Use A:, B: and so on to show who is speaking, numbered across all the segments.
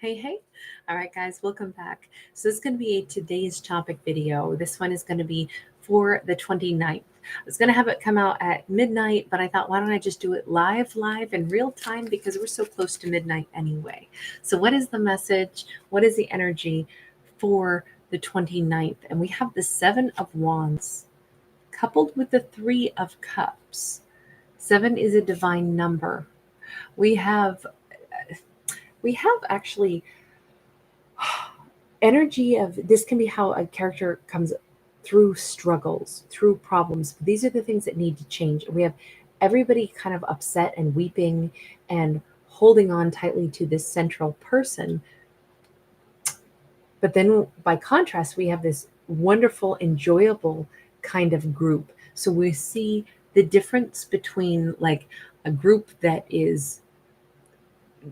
A: Hey, hey. All right, guys, welcome back. So this is going to be today's topic video. This one is going to be for the 29th. I was going to have it come out at midnight, but I thought, why don't I just do it live in real time because we're so close to midnight anyway. So what is the message? What is the energy for the 29th? And we have the 7 of Wands coupled with the 3 of Cups. 7 is a divine number. We have actually energy of this can be how a character comes through struggles, through problems. These are the things that need to change. We have everybody kind of upset and weeping and holding on tightly to this central person. But then by contrast, we have this wonderful, enjoyable kind of group. So we see the difference between like a group that is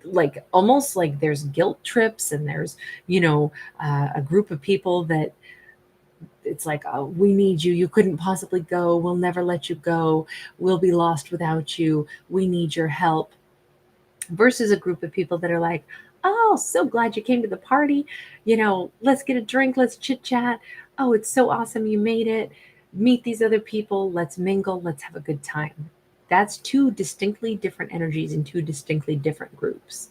A: like almost like there's guilt trips and there's a group of people that it's like, oh, we need you, you couldn't possibly go, we'll never let you go, we'll be lost without you, we need your help, versus a group of people that are like, oh, so glad you came to the party, let's get a drink, let's chit chat, oh, it's so awesome you made it, meet these other people, let's mingle, let's have a good time. That's two distinctly different energies in two distinctly different groups.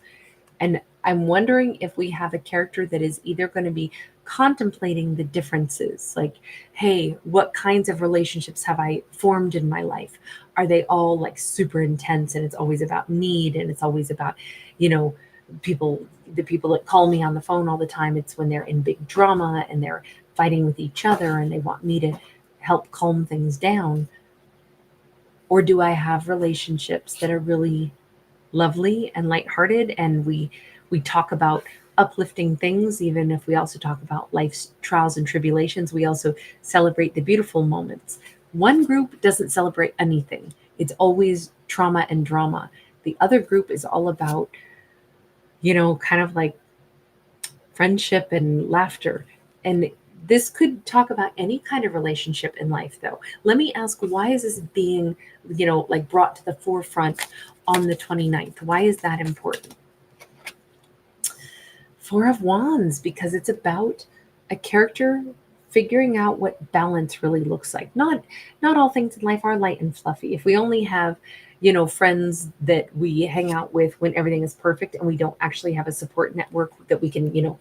A: And I'm wondering if we have a character that is either going to be contemplating the differences, like, hey, what kinds of relationships have I formed in my life? Are they all like super intense and it's always about need and it's always about, you know, the people that call me on the phone all the time, it's when they're in big drama and they're fighting with each other and they want me to help calm things down? Or do I have relationships that are really lovely and lighthearted and we talk about uplifting things, even if we also talk about life's trials and tribulations, we also celebrate the beautiful moments. One group doesn't celebrate anything. It's always trauma and drama. The other group is all about, kind of like friendship and laughter. And this could talk about any kind of relationship in life, though. Let me ask, why is this being, like brought to the forefront on the 29th? Why is that important? 4 of Wands, because it's about a character figuring out what balance really looks like. Not all things in life are light and fluffy. If we only have, friends that we hang out with when everything is perfect and we don't actually have a support network that we can,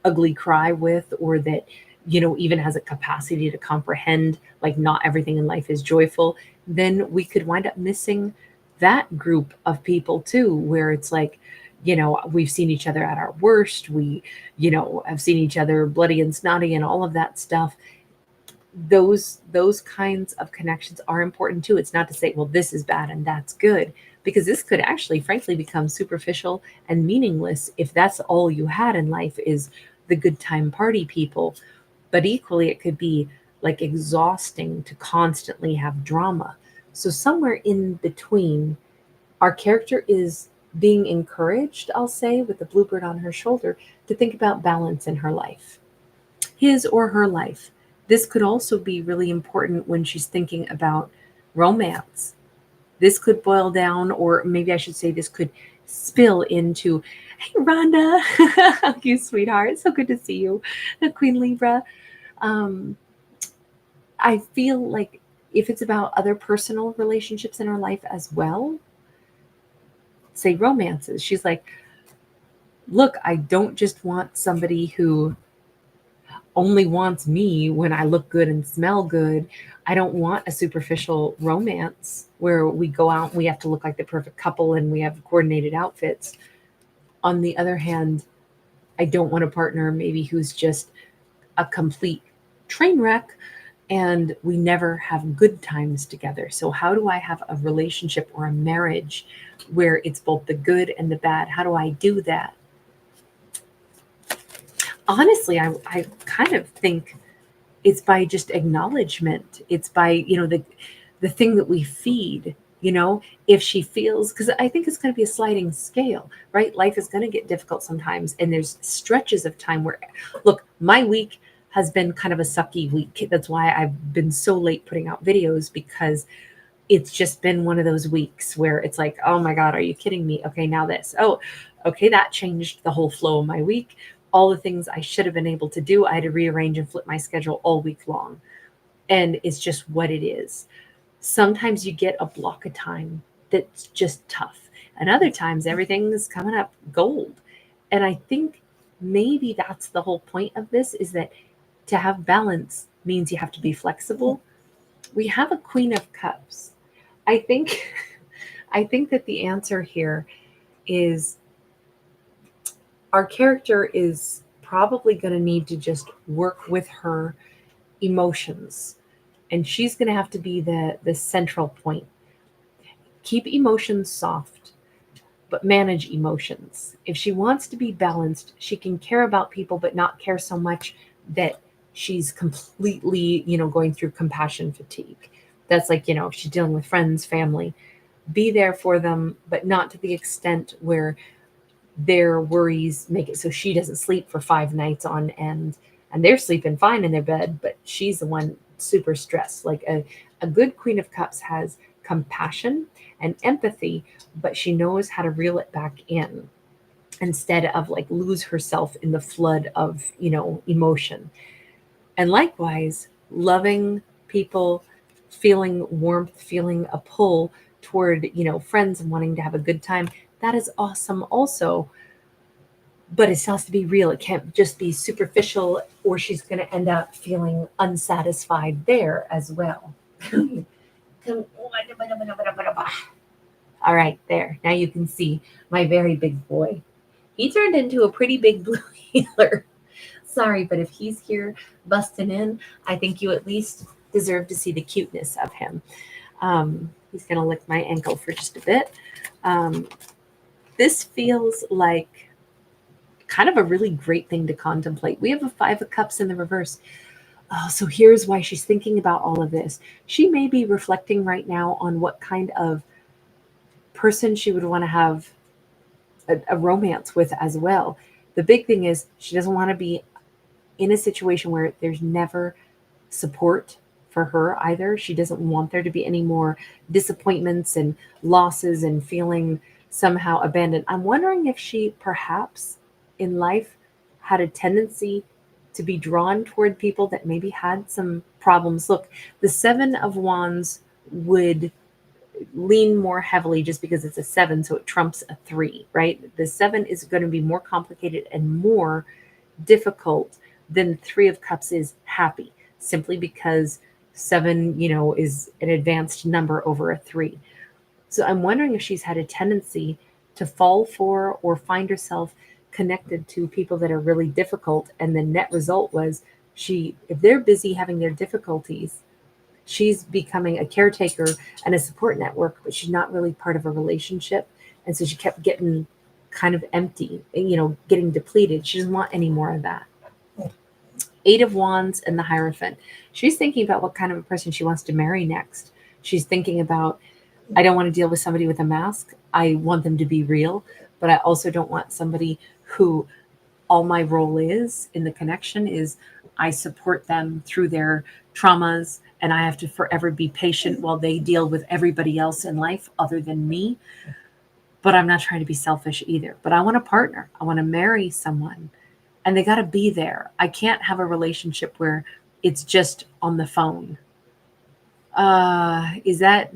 A: ugly cry with, or that, even has a capacity to comprehend like not everything in life is joyful, then we could wind up missing that group of people too, where it's like, we've seen each other at our worst. We, have seen each other bloody and snotty and all of that stuff. Those kinds of connections are important too. It's not to say, well, this is bad and that's good, because this could actually, frankly, become superficial and meaningless if that's all you had in life is the good time party people. But equally, it could be like exhausting to constantly have drama. So somewhere in between, our character is being encouraged, I'll say, with the bluebird on her shoulder, to think about balance in her life, his or her life. This could also be really important when she's thinking about romance. This could boil down, or maybe I should say, this could spill into, hey, Rhonda, you sweetheart, so good to see you, the Queen Libra. Um, I feel like if it's about other personal relationships in her life as well, say romances, she's like, look, I don't just want somebody who only wants me when I look good and smell good. I don't want a superficial romance where we go out and we have to look like the perfect couple and we have coordinated outfits. On the other hand, I don't want a partner maybe who's just a complete train wreck and we never have good times together. So how do I have a relationship or a marriage where it's both the good and the bad? How do I do that? Honestly, I kind of think it's by just acknowledgement. It's by, the thing that we feed, if she feels, because I think it's going to be a sliding scale, right? Life is going to get difficult sometimes. And there's stretches of time where, look, my week has been kind of a sucky week. That's why I've been so late putting out videos, because it's just been one of those weeks where it's like, oh my God, are you kidding me? Okay, now this. Oh, Okay, that changed the whole flow of my week. All the things I should have been able to do, I had to rearrange and flip my schedule all week long. And it's just what it is. Sometimes you get a block of time that's just tough. And other times everything's coming up gold. And I think maybe that's the whole point of this, is that to have balance means you have to be flexible. We have a Queen of Cups. I think I think that the answer here is our character is probably going to need to just work with her emotions, and she's going to have to be the central point. Keep emotions soft, but manage emotions. If she wants to be balanced, she can care about people but not care so much that she's completely, going through compassion fatigue. That's like, if she's dealing with friends, family, be there for them, but not to the extent where their worries make it so she doesn't sleep for 5 nights on end, and they're sleeping fine in their bed, but she's the one super stressed. Like a good Queen of Cups has compassion and empathy, but she knows how to reel it back in instead of like lose herself in the flood of, emotion. And likewise, loving people, feeling warmth, feeling a pull toward, friends and wanting to have a good time. That is awesome also, but it has to be real. It can't just be superficial, or she's going to end up feeling unsatisfied there as well. All right, there. Now you can see my very big boy. He turned into a pretty big blue healer. Sorry, but if he's here busting in, I think you at least deserve to see the cuteness of him. He's going to lick my ankle for just a bit. This feels like kind of a really great thing to contemplate. We have a Five of Cups in the reverse. Oh, so here's why she's thinking about all of this. She may be reflecting right now on what kind of person she would want to have a romance with as well. The big thing is she doesn't want to be in a situation where there's never support for her either. She doesn't want there to be any more disappointments and losses and feeling somehow abandoned. I'm wondering if she perhaps in life had a tendency to be drawn toward people that maybe had some problems. Look, the Seven of Wands would lean more heavily just because it's a 7, so it trumps a 3, right? The 7 is going to be more complicated and more difficult than 3 of Cups is happy, simply because 7, is an advanced number over a 3. So I'm wondering if she's had a tendency to fall for or find herself connected to people that are really difficult, and the net result was if they're busy having their difficulties, she's becoming a caretaker and a support network, but she's not really part of a relationship. And so she kept getting kind of empty, getting depleted. She doesn't want any more of that. 8 of Wands and the Hierophant. She's thinking about what kind of a person she wants to marry next. She's thinking about, I don't want to deal with somebody with a mask. I want them to be real, but I also don't want somebody who all my role is in the connection is I support them through their traumas, and I have to forever be patient while they deal with everybody else in life other than me. But I'm not trying to be selfish either. But I want a partner. I want to marry someone, and they got to be there. I can't have a relationship where it's just on the phone. Is that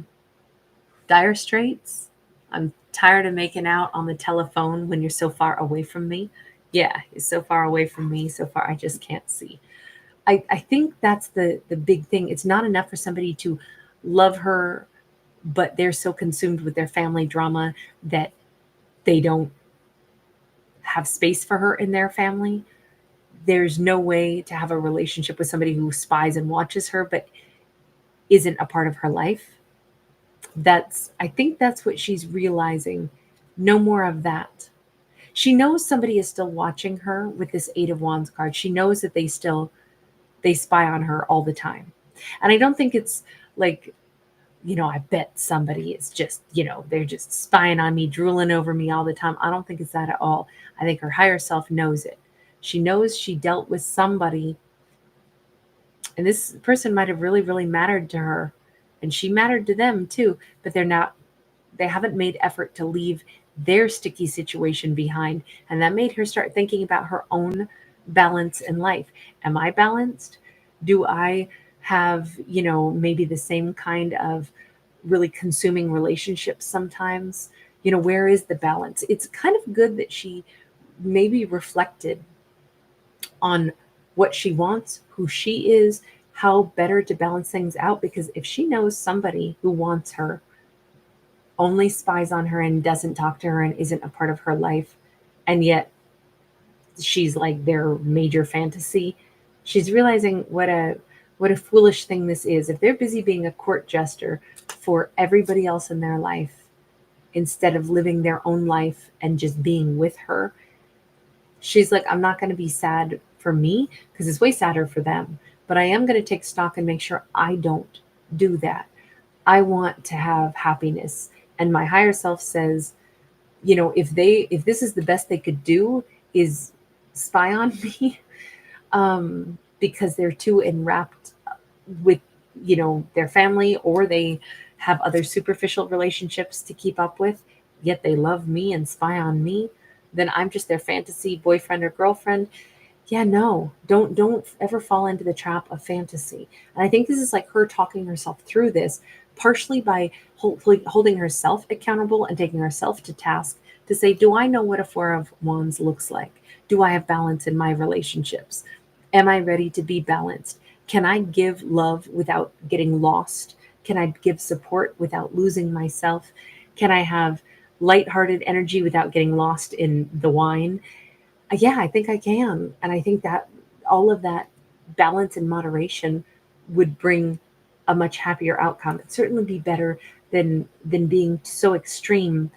A: dire straits? I'm tired of making out on the telephone when you're so far away from me. Yeah, it's so far away from me, so far I just can't see. I think that's the big thing. It's not enough for somebody to love her, but they're so consumed with their family drama that they don't have space for her in their family. There's no way to have a relationship with somebody who spies and watches her, but isn't a part of her life. I think that's what she's realizing. No more of that. She knows somebody is still watching her with this 8 of Wands card. She knows that they spy on her all the time. And I don't think it's like, I bet somebody is just, they're just spying on me, drooling over me all the time. I don't think it's that at all. I think her higher self knows it. She knows she dealt with somebody, and this person might have really, really mattered to her, and she mattered to them too, but they haven't made effort to leave their sticky situation behind. And that made her start thinking about her own balance in life. Am I balanced? Do I have, maybe the same kind of really consuming relationships sometimes? Where is the balance? It's kind of good that she maybe reflected on what she wants, who she is, how better to balance things out. Because if she knows somebody who wants her, only spies on her and doesn't talk to her and isn't a part of her life, and yet she's like their major fantasy, she's realizing what a foolish thing this is. If they're busy being a court jester for everybody else in their life instead of living their own life and just being with her, she's like, I'm not going to be sad for me because it's way sadder for them. But I am going to take stock and make sure I don't do that. I want to have happiness. And my higher self says, if this is the best they could do is spy on me, because they're too enwrapped with, their family, or they have other superficial relationships to keep up with, yet they love me and spy on me, then I'm just their fantasy boyfriend or girlfriend. Yeah, no, don't ever fall into the trap of fantasy. And I think this is like her talking herself through this, partially by holding herself accountable and taking herself to task to say, do I know what a Four of Wands looks like? Do I have balance in my relationships? Am I ready to be balanced? Can I give love without getting lost? Can I give support without losing myself? Can I have lighthearted energy without getting lost in the wine? Yeah, I think I can. And I think that all of that balance and moderation would bring a much happier outcome. It'd certainly be better than being so extreme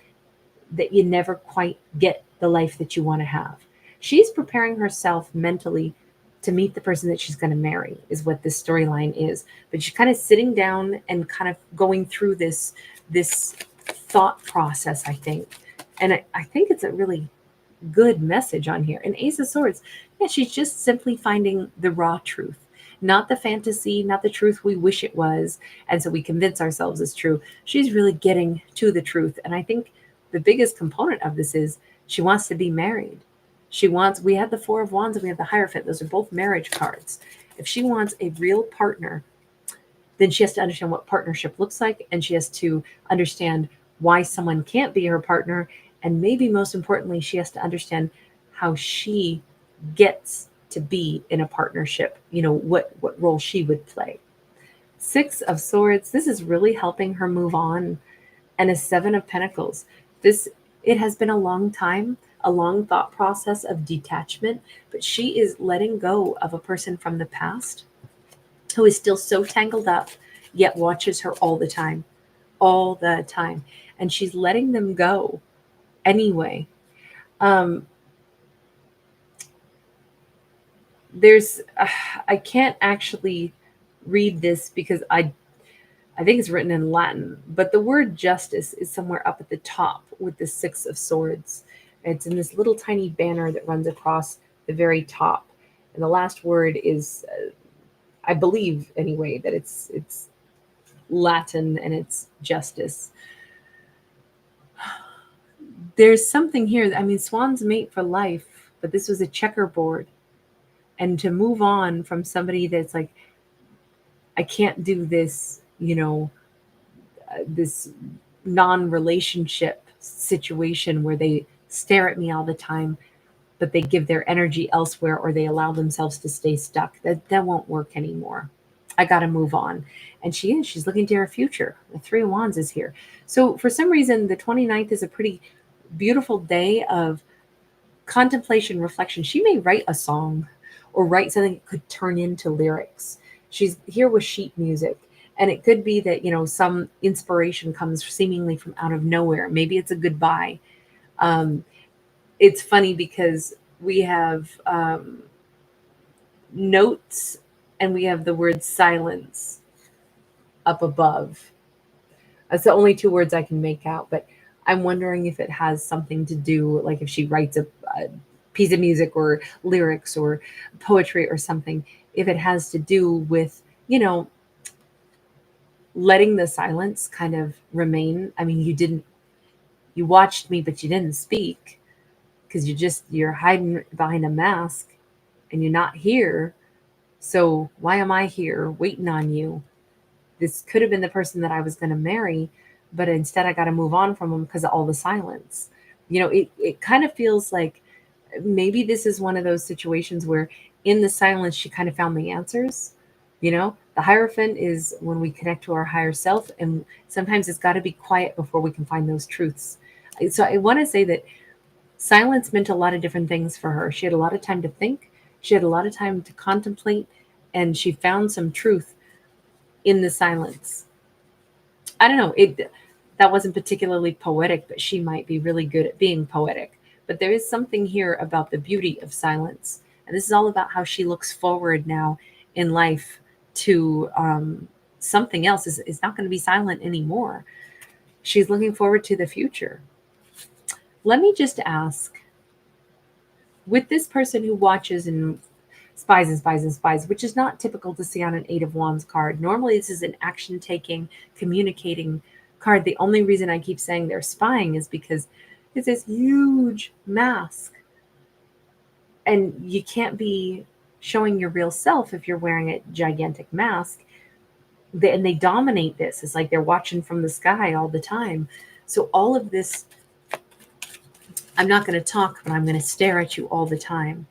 A: that you never quite get the life that you want to have. She's preparing herself mentally to meet the person that she's going to marry, is what this storyline is. But she's kind of sitting down and kind of going through this thought process, I think. And I think it's a really good message on here. And Ace of Swords, yeah, she's just simply finding the raw truth, not the fantasy, not the truth we wish it was. And so we convince ourselves it's true. She's really getting to the truth. And I think the biggest component of this is she wants to be married. We have the Four of Wands and we have the Hierophant. Those are both marriage cards. If she wants a real partner, then she has to understand what partnership looks like. And she has to understand why someone can't be her partner. And maybe most importantly, she has to understand how she gets to be in a partnership, what role she would play. Six of Swords, this is really helping her move on. And a Seven of Pentacles. It has been a long time, a long thought process of detachment, but she is letting go of a person from the past who is still so tangled up, yet watches her all the time, all the time. And she's letting them go anyway. I can't actually read this because I think it's written in Latin, but the word justice is somewhere up at the top with the Six of Swords. It's in this little tiny banner that runs across the very top. And the last word is, I believe anyway, that it's Latin and it's justice. There's something here. I mean, swans mate for life, but this was a checkerboard. And to move on from somebody that's like, I can't do this, this non-relationship situation where they stare at me all the time, but they give their energy elsewhere, or they allow themselves to stay stuck. That won't work anymore. I got to move on. And she's looking to her future. The Three of Wands is here. So for some reason, the 29th is a pretty beautiful day of contemplation, reflection. She may write a song or write something that could turn into lyrics. She's here with sheet music. And it could be that, some inspiration comes seemingly from out of nowhere. Maybe it's a goodbye. It's funny because we have notes and we have the word silence up above. That's the only two words I can make out, but I'm wondering if it has something to do, like if she writes a piece of music or lyrics or poetry or something, if it has to do with, letting the silence kind of remain. I mean, you didn't You watched me, but you didn't speak because you're hiding behind a mask and you're not here. So why am I here waiting on you? This could have been the person that I was going to marry, but instead I got to move on from them because of all the silence. It kind of feels like maybe this is one of those situations where in the silence she kind of found the answers. The Hierophant is when we connect to our higher self, and sometimes it's got to be quiet before we can find those truths. So I want to say that silence meant a lot of different things for her. She had a lot of time to think, she had a lot of time to contemplate, and she found some truth in the silence. I don't know, that wasn't particularly poetic, but she might be really good at being poetic. But there is something here about the beauty of silence. And this is all about how she looks forward now in life to something else is not going to be silent anymore. She's looking forward to the future. Let me just ask, with this person who watches and spies and spies and spies, which is not typical to see on an Eight of Wands card. Normally, this is an action taking, communicating card. The only reason I keep saying they're spying is because it's this huge mask. And you can't be showing your real self if you're wearing a gigantic mask. And they dominate this. It's like they're watching from the sky all the time. So all of this, I'm not going to talk, but I'm going to stare at you all the time.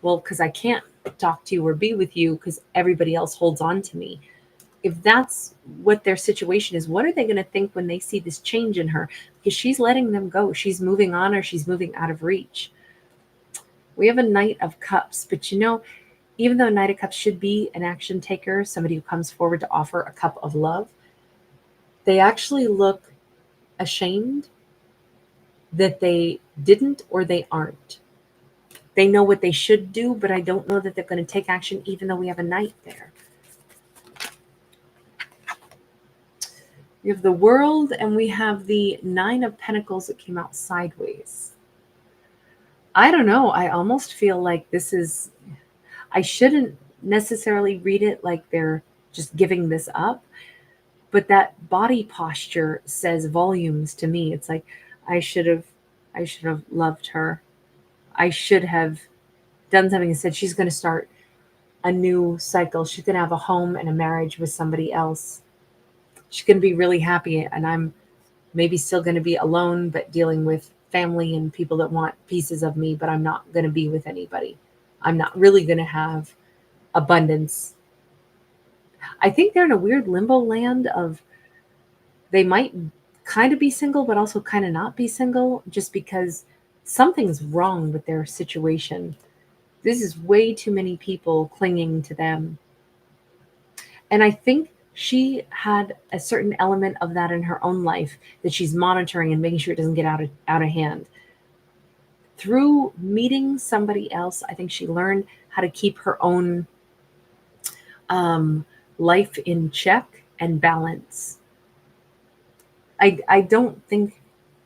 A: Well, because I can't talk to you or be with you because everybody else holds on to me. If that's what their situation is, what are they going to think when they see this change in her? Because she's letting them go. She's moving on, or she's moving out of reach. We have a Knight of Cups, but even though Knight of Cups should be an action taker, somebody who comes forward to offer a cup of love, they actually look ashamed that they didn't or they aren't. They know what they should do, but I don't know that they're going to take action, even though we have a Knight there. We have the World, and we have the Nine of Pentacles that came out sideways. I don't know. I almost feel like I shouldn't necessarily read it like they're just giving this up, but that body posture says volumes to me. It's like, I should have loved her. I should have done something and said she's going to start a new cycle. She's going to have a home and a marriage with somebody else. She's going to be really happy, and I'm maybe still going to be alone, but dealing with family and people that want pieces of me, but I'm not going to be with anybody. I'm not really going to have abundance. I think they're in a weird limbo land of they might kind of be single, but also kind of not be single, just because something's wrong with their situation. This is way too many people clinging to them. And I think she had a certain element of that in her own life that she's monitoring and making sure it doesn't get out of hand. Through meeting somebody else, I think she learned how to keep her own life in check and balance. I don't think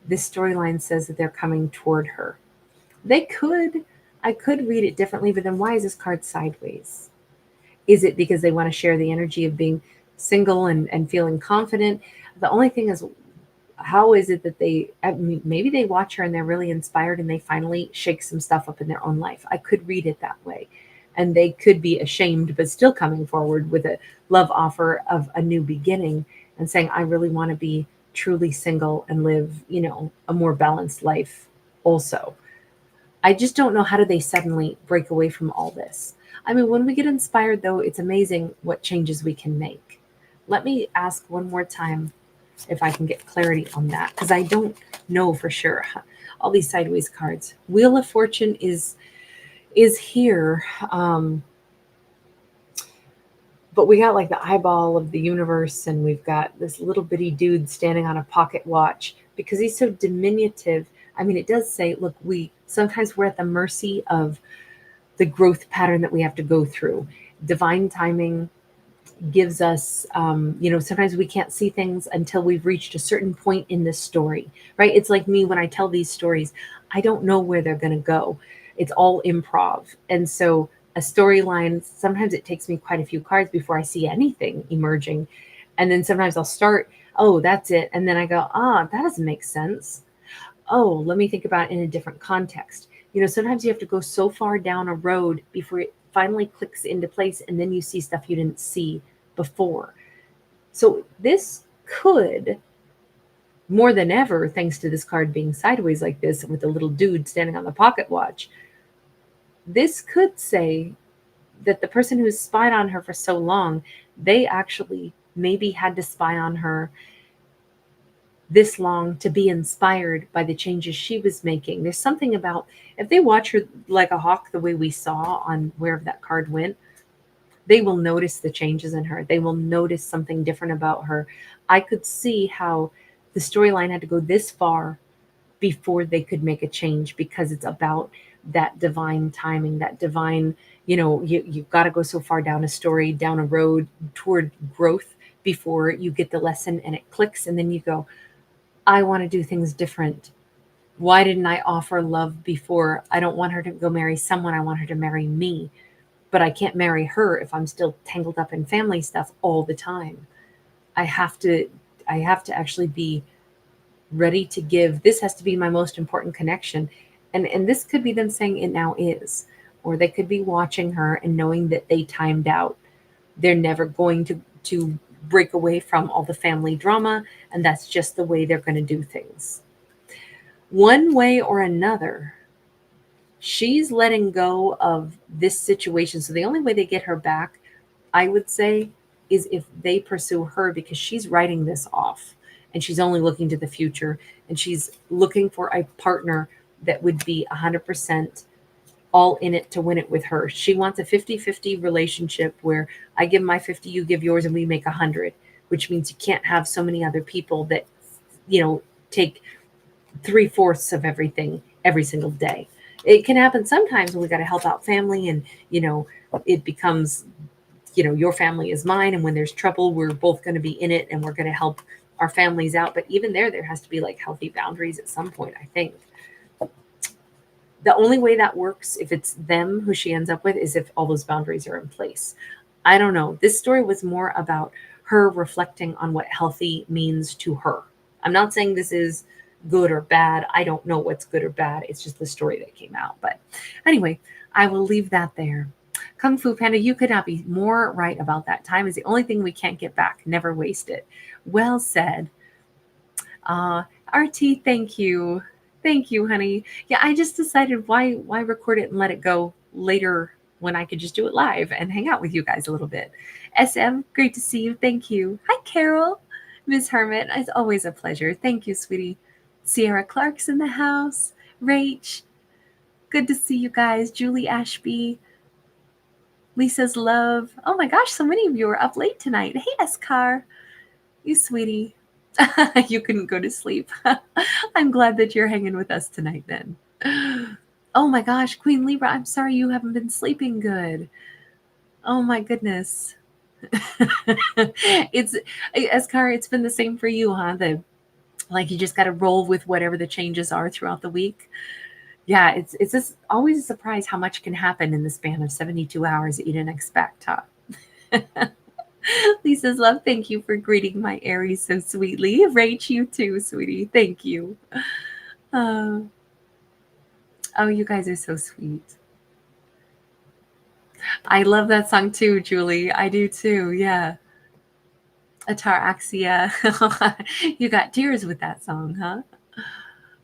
A: this storyline says that they're coming toward her. I could read it differently, but then why is this card sideways? Is it because they want to share the energy of being single and feeling confident? The only thing is, how is it that maybe they watch her and they're really inspired and they finally shake some stuff up in their own life? I could read it that way. And they could be ashamed, but still coming forward with a love offer of a new beginning and saying, I really want to be truly single and live, a more balanced life also. I just don't know, how do they suddenly break away from all this? I mean, when we get inspired, though, it's amazing what changes we can make. Let me ask one more time if I can get clarity on that, because I don't know for sure. All these sideways cards. Wheel of Fortune is here. But we got like the eyeball of the universe, and we've got this little bitty dude standing on a pocket watch because he's so diminutive. I mean, it does say, look, sometimes we're at the mercy of the growth pattern that we have to go through. Divine timing gives us, sometimes we can't see things until we've reached a certain point in this story, right? It's like me when I tell these stories, I don't know where they're going to go. It's all improv. And so a storyline, sometimes it takes me quite a few cards before I see anything emerging. And then sometimes I'll start, oh, that's it. And then I go, that doesn't make sense. Oh, let me think about it in a different context. Sometimes you have to go so far down a road before it finally clicks into place, and then you see stuff you didn't see before. So this could, more than ever, thanks to this card being sideways like this with the little dude standing on the pocket watch, this could say that the person who's spied on her for so long, they actually maybe had to spy on her this long to be inspired by the changes she was making. There's something about if they watch her like a hawk, the way we saw on wherever that card went, they will notice the changes in her. They will notice something different about her. I could see how the storyline had to go this far before they could make a change, because it's about that divine timing, that divine, you've got to go so far down a story, down a road toward growth before you get the lesson and it clicks. And then you go, I want to do things different. Why didn't I offer love before? I don't want her to go marry someone. I want her to marry me. But I can't marry her if I'm still tangled up in family stuff all the time. I have to actually be ready to give. This has to be my most important connection. And this could be them saying it now is. Or they could be watching her and knowing that they timed out. They're never going to break away from all the family drama, and that's just the way they're going to do things. One way or another, she's letting go of this situation. So the only way they get her back, I would say, is if they pursue her, because she's writing this off and she's only looking to the future, and she's looking for a partner that would be 100% all in it to win it with her. She wants a 50-50 relationship where I give my 50, you give yours, and we make 100, which means you can't have so many other people that, take 3/4 of everything every single day. It can happen sometimes when we got to help out family, and, it becomes, your family is mine. And when there's trouble, we're both going to be in it and we're going to help our families out. But even there has to be like healthy boundaries at some point, I think. The only way that works, if it's them who she ends up with, is if all those boundaries are in place. I don't know. This story was more about her reflecting on what healthy means to her. I'm not saying this is good or bad. I don't know what's good or bad. It's just the story that came out. But anyway, I will leave that there. Kung Fu Panda, you could not be more right about that. Time is the only thing we can't get back. Never waste it. Well said. RT, thank you. Thank you, honey. Yeah, I just decided why record it and let it go later when I could just do it live and hang out with you guys a little bit. SM, great to see you. Thank you. Hi, Carol. Ms. Hermit, it's always a pleasure. Thank you, sweetie. Sierra Clark's in the house. Rach, good to see you guys. Julie Ashby. Lisa's love. Oh my gosh, so many of you are up late tonight. Hey, Escar. You sweetie. You couldn't go to sleep. I'm glad that you're hanging with us tonight then. Oh my gosh, Queen Libra, I'm sorry you haven't been sleeping good. Oh my goodness. It's been the same for you, huh? You just got to roll with whatever the changes are throughout the week. Yeah, it's just always a surprise how much can happen in the span of 72 hours that you didn't expect, huh? Lisa's love, thank you for greeting my Aries so sweetly. Rach, you too, sweetie. Thank you. Oh, you guys are so sweet. I love that song too, Julie. I do too, yeah. Ataraxia. You got tears with that song, huh?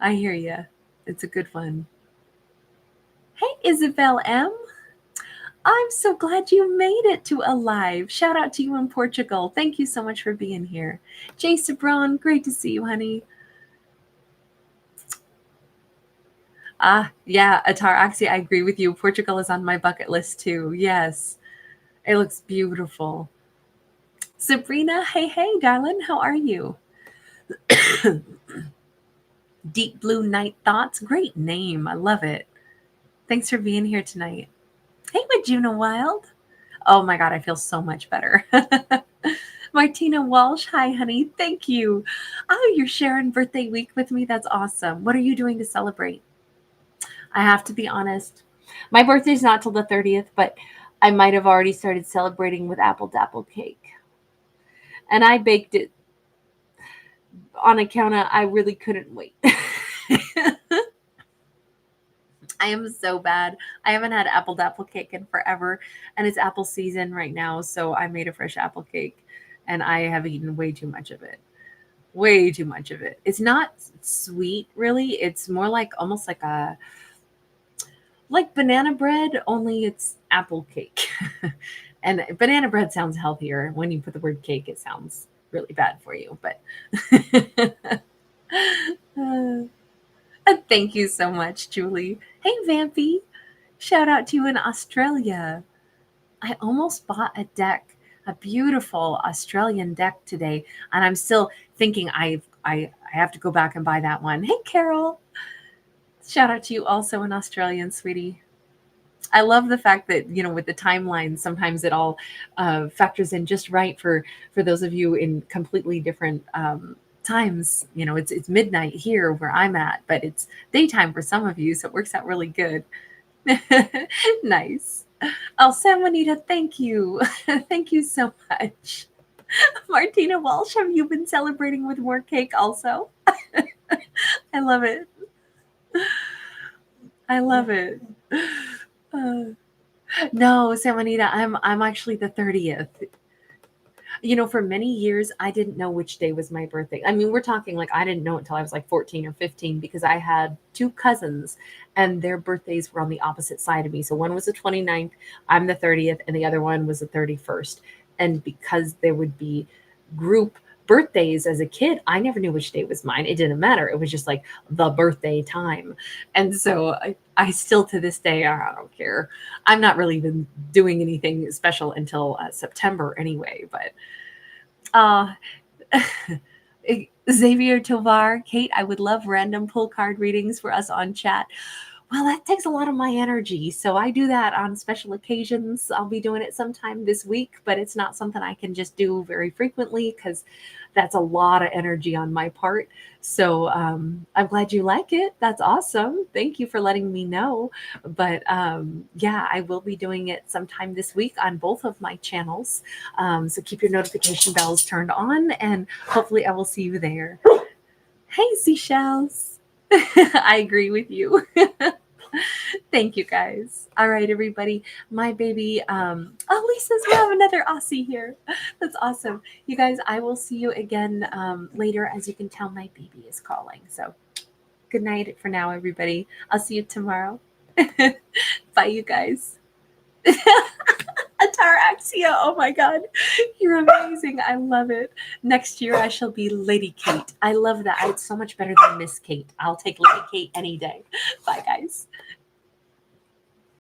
A: I hear you. It's a good one. Hey, Isabel M. I'm so glad you made it to Alive. Shout out to you in Portugal. Thank you so much for being here. Jay Sabron, great to see you, honey. Yeah, Ataraxia, I agree with you. Portugal is on my bucket list too. Yes, it looks beautiful. Sabrina, hey, darling, how are you? Deep Blue Night Thoughts, great name. I love it. Thanks for being here tonight. Hey, Majuna Wild. Oh my God, I feel so much better. Martina Walsh, hi, honey. Thank you. Oh, you're sharing birthday week with me. That's awesome. What are you doing to celebrate? I have to be honest. My birthday's not till the 30th, but I might have already started celebrating with apple dapple cake. And I baked it on account of I really couldn't wait. I am so bad. I haven't had apple cake in forever, and it's apple season right now, so I made a fresh apple cake, and I have eaten way too much of it. Way too much of it. It's not sweet, really. It's more like almost like banana bread, only it's apple cake. And banana bread sounds healthier. When you put the word cake, it sounds really bad for you. But thank you so much, Julie. Hey, Vampy. Shout out to you in Australia. I almost bought a deck, a beautiful Australian deck today, and I'm still thinking I have to go back and buy that one. Hey, Carol. Shout out to you also in Australian, sweetie. I love the fact that, with the timeline, sometimes it all factors in just right for those of you in completely different times. It's midnight here where I'm at, but it's daytime for some of you, so it works out really good. Nice. Oh, San Juanita, thank you. Thank you so much. Martina Walsh, have you been celebrating with more cake also? I love it. I love it. No, San Juanita, I'm actually the 30th. For many years, I didn't know which day was my birthday. I mean, we're talking like I didn't know until I was like 14 or 15 because I had two cousins and their birthdays were on the opposite side of me. So one was the 29th, I'm the 30th, and the other one was the 31st. And because there would be group birthdays as a kid, I never knew which day was mine. It didn't matter. It was just like the birthday time. And so I still to this day, I don't care. I'm not really even doing anything special until September anyway. But Xavier Tovar, Kate, I would love random pull card readings for us on chat. Well, that takes a lot of my energy. So I do that on special occasions. I'll be doing it sometime this week, but it's not something I can just do very frequently because that's a lot of energy on my part. So I'm glad you like it. That's awesome. Thank you for letting me know. But yeah, I will be doing it sometime this week on both of my channels. So keep your notification bells turned on and hopefully I will see you there. Hey, seashells. I agree with you. Thank you guys. All right, everybody. My baby, Lisa's, we have another Aussie here. That's awesome. You guys, I will see you again later. As you can tell, my baby is calling. So good night for now, everybody. I'll see you tomorrow. Bye, you guys. Ataraxia. Oh my God. You're amazing. I love it. Next year, I shall be Lady Kate. I love that. It's so much better than Miss Kate. I'll take Lady Kate any day. Bye, guys.